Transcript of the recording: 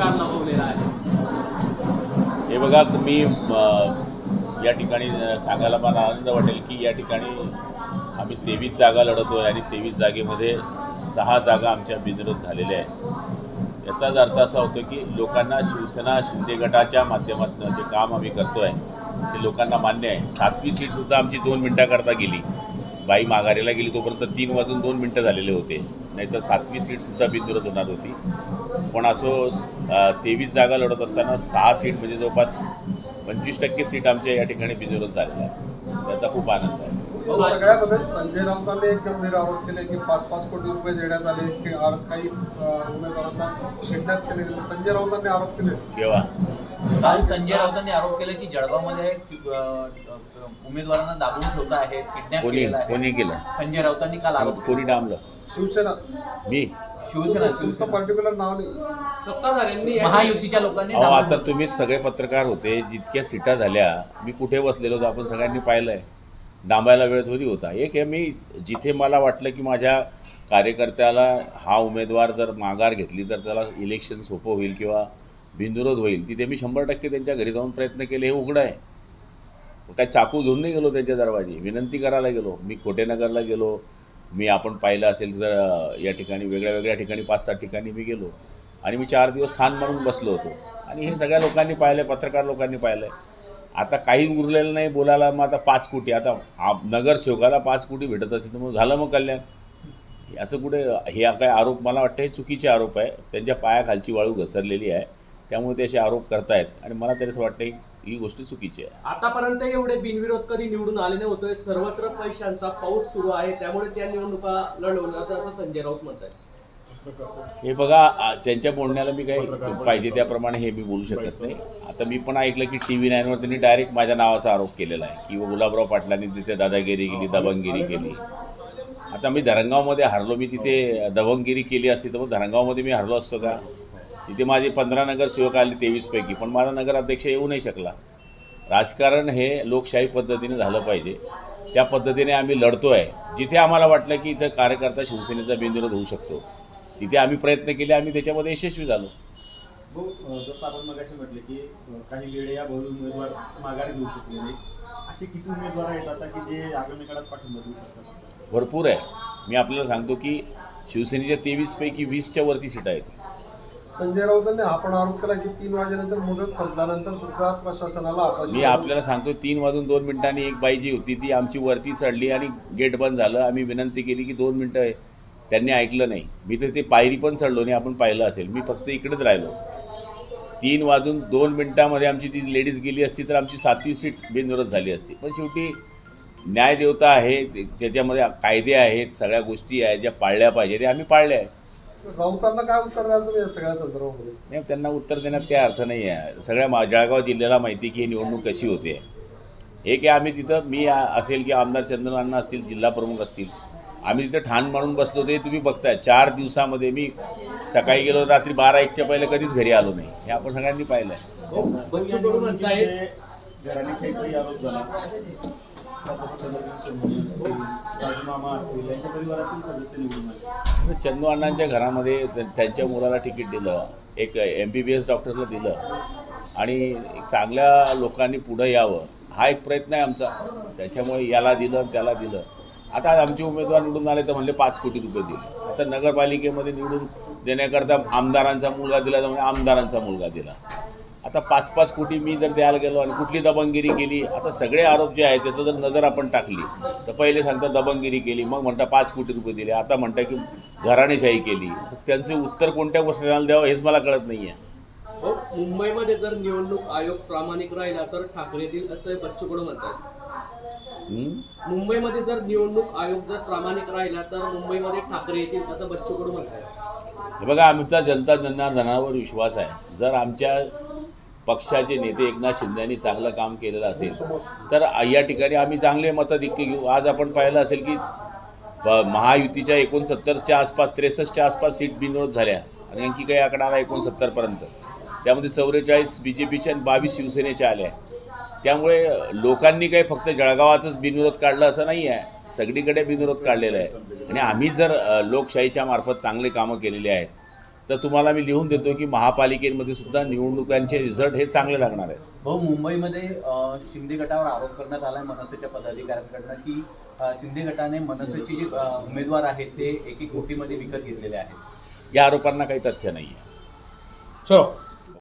कारनामा होलेला आहे? हे बघा, मी या ठिकाणी सांगायला मला आनंद वाटेल की या ठिकाणी आम्ही 23 जागा लढतो आहे आणि 23 जागेमध्ये 6 जागा आमच्या बिनविरोध झालेल्या आहेत। याचाच अर्थ असा होतो की लोकांना शिवसेना शिंदे गटाच्या माध्यमातून जे काम आम्ही करतो आहे ते लोकांना मान्य आहे। 7वी सीटसुद्धा आमची 2 मिनिटाकरता गेली, बाई माघारीला गेली तोपर्यंत 3 वाजून 2 मिनटं झालेले होते, नाहीतर 7वी सीटसुद्धा बिनविरोध होणार होती। पण असो 23 जागा लढत असताना 6 सीट म्हणजे जवळपास 25% सीट आमच्या या ठिकाणी बिनविरोध झालेल्या आहे, त्याचा खूप आनंद आहे। सगळ्यामध्ये संजय राऊतांनी एक गंभीर आरोप केले की 5-5 कोटी रुपये देण्यात आले की काही उमेदवारांना किडनॅप केले, संजय राऊतांनी आरोप केले। केव्हा? काल संजय राऊतांनी आरोप केला की जळगावमध्ये उमेदवारांना दाबून ठेवता आहे, किडनॅप केलेला आहे। कोणी केलं? संजय राऊतांनी काल आरोप कोणी डांबलं? शिवसेना। मी? शिवसेना पर्टिक्युलर नाव नाही, सत्ताधाऱ्यांनी महायुतीच्या लोकांनी आता तुम्ही सगळे पत्रकार होते, जितक्या सीटा झाल्या मी कुठे बसलेलो होतो आपण सगळ्यांनी पाहिलं आहे, डांबायला वेळ थोडी होता। एक आहे, मी जिथे मला वाटलं की माझ्या कार्यकर्त्याला हा उमेदवार जर माघार घेतली तर त्याला इलेक्शन सोपं होईल किंवा बिनविरोध होईल, तिथे मी 100% त्यांच्या घरी जाऊन प्रयत्न केले, हे उघडं आहे। काय चाकू घेऊन नाही गेलो त्यांच्या दरवाजी, विनंती करायला गेलो, मी कोटेनगरला गेलो, मी आपण पाहिलं असेल तर या ठिकाणी वेगळ्या ठिकाणी 5-7 ठिकाणी मी गेलो आणि मी 4 दिवस ठाण म्हणून बसलो होतो आणि हे सगळ्या लोकांनी पाहिलं, पत्रकार लोकांनी पाहिलं आहे। आता काही उरलेलं नाही बोलायला, मग आता 5 कोटी, आता नगरसेवकाला 5 कोटी भेटत असेल तर मग झालं मग कल्याण, असं कुठे? हे काय आरोप, मला वाटतं हे चुकीचे आरोप आहे, त्यांच्या पायाखालची वाळू घसरलेली आहे, त्यामुळे ते असे आरोप करतायत आणि मला तरी असं वाटतं ही गोष्ट चुकीची आहे। आतापर्यंत एवढे बिनविरोध कधी निवडून आले नव्हते, सर्वत्र पैशांचा पाऊस सुरू आहे, त्यामुळेच या निवडणुका लढवल्या जातात असं संजय राऊत म्हणतात। हे बघा, त्यांच्या बोलण्याला मी काही पाहिजे त्याप्रमाणे हे मी बोलू शकत नाही। आता मी पण ऐकलं की TV9 वर त्यांनी डायरेक्ट माझ्या नावाचा आरोप केलेला आहे की गुलाबराव पाटलांनी तिथे दादागिरी केली, दबंगगिरी केली। आता मी धरणगावमध्ये हरलो, मी तिथे दबंगगिरी केली असती तर मग धरणगावमध्ये मी हरलो असतो का? तिथे माझे 15 नगरसेवक आले 23 पैकी, पण माझा नगराध्यक्ष येऊ नाही शकला। राजकारण हे लोकशाही पद्धतीने झालं पाहिजे, त्या पद्धतीने आम्ही लढतो आहे। जिथे आम्हाला वाटलं की इथं कार्यकर्ता शिवसेनेचा बिनविरोध होऊ शकतो तिथे आम्ही प्रयत्न केले, आम्ही त्याच्यामध्ये यशस्वी झालो। जसं आपण मगाशी म्हटलं की काही वेळे या बहु उमेदवार माघारी घेऊ शकले नाही, असे किती उमेदवार आहेत आता की जे आगामी काळात पाठिंबा देऊ शकतात? भरपूर आहे। मी आपल्याला सांगतो की शिवसेनेच्या 23 पैकी 20च्या वरती सीट आहेत। संजय राऊतांनी हा पण आरोप केला की 3 वाजेनंतर मुदत संपल्यानंतर सुद्धा प्रशासनाला मी आपल्याला सांगतो 3 वाजून 2 मिनिटांनी एक बाई जी होती ती आमची वरती चढली आणि गेट बंद झालं, आम्ही विनंती केली की 2 मिनटं आहे, त्यांनी ऐकलं नाही। मी तर ते पायरी पण चढलो नाही, आपण पाहिलं असेल, मी फक्त इकडेच राहिलो। 3 वाजून 2 मिनिटांमध्ये आमची ती लेडीज गेली असती तर आमची 7वी सीट बिनविरोध झाली असती। पण शेवटी न्यायदेवता आहे, त्याच्यामध्ये कायदे आहेत, सगळ्या गोष्टी आहेत ज्या पाळल्या पाहिजे ते आम्ही पाळल्या आहेत। राऊतांना काय उत्तर द्याल तुम्ही या सगळ्या संदर्भामध्ये? नाही, त्यांना उत्तर देण्यात काही अर्थ नाही आहे। सगळ्या जळगाव जिल्ह्याला माहिती की ही निवडणूक कशी होते। एक आहे, आम्ही तिथं, मी असेल की आमदार चंद्रनाथ असतील, जिल्हा प्रमुख असतील, आम्ही तिथं ठाण मारून बसलो, ते तुम्ही बघताय। 4 दिवसामध्ये मी सकाळी गेलो, रात्री 12-1च्या पहिले कधीच घरी आलो नाही, हे आपण सगळ्यांनी पाहिलं आहे। बच्चू कडू म्हणतायत घराणेशाहीचाही आरोप झाला, राजमामा असतील यांच्या परिवारातील सदस्य निवडून आले। चंदू अण्णांच्या घरामध्ये त्यांच्या मुलाला तिकीट दिलं, एक MBBS डॉक्टरला दिलं आणि एक चांगल्या लोकांनी पुढं यावं हा एक प्रयत्न आहे आमचा, त्याच्यामुळे याला दिलं त्याला दिलं। आता आमचे उमेदवार निवडून आले तर म्हणले 5 कोटी रुपये दिले। आता नगरपालिकेमध्ये निवडून देण्याकरता आमदारांचा मुलगा दिला तर म्हणजे आमदारांचा मुलगा दिला। आता 5-5 कोटी मी जर द्यायला गेलो आणि कुठली दबंगगिरी केली, आता सगळे आरोप जे आहेत त्याचं जर नजर आपण टाकली तर पहिले सांगता दबंगगिरी केली, मग म्हणता 5 कोटी रुपये दिले, आता म्हणता की घराणेशाही केली। त्यांचे उत्तर कोणत्या गोष्टीला द्यावं हेच मला कळत नाही आहे। मुंबईमध्ये जर निवडणूक आयोग प्रामाणिक राहिला तर ठाकरे येतील असं बच्चू कडू म्हणतात। मुंबईमध्ये जर निवडणूक आयोग जर प्रामाणिक राहिला तर मुंबईमध्ये ठाकरे येतील असं बच्चू कडू म्हणतात। हे बघा, आमचा जनता जनार्दनावर विश्वास आहे। जर आमच्या पक्षाचे नेते एकनाथ शिंदे यांनी चांगलं काम केलेलं असेल तर या ठिकाणी आम्ही चांगले मताधिक्य घेऊ। आज आपण पाहिलं असेल की महायुतीच्या 69च्या आसपास 63च्या आसपास सीट बिनविरोध झाल्या आणि आणखी काही आकडा आला 69पर्यंत, त्यामध्ये 44 BJPच्या आणि 22 शिवसेनेच्या आल्या। त्यामुळे लोकांनी काही फक्त जळगावातच बिनविरोध काढलं असं नाही आहे, सगळीकडे बिनविरोध काढलेला आहे। आणि आम्ही जर लोकशाहीच्या मार्फत चांगले कामं केलेली आहेत तर तुम्हाला मी लिहून देतो की महापालिकेमध्ये सुद्धा निवडणुकांचे रिझल्ट हे चांगले लागणार आहेत. भाऊ, मुंबईमध्ये शिंदे गटावर आरोप करण्यात आलाय मनसेच्या पदाधिकाऱ्यांकडनं की शिंदे गटाने मनसेचे जे उमेदवार आहेत ते 1-1 कोटीमध्ये विकत घेतलेले आहेत. या आरोपांना काही तथ्य नाही आहे. चलो.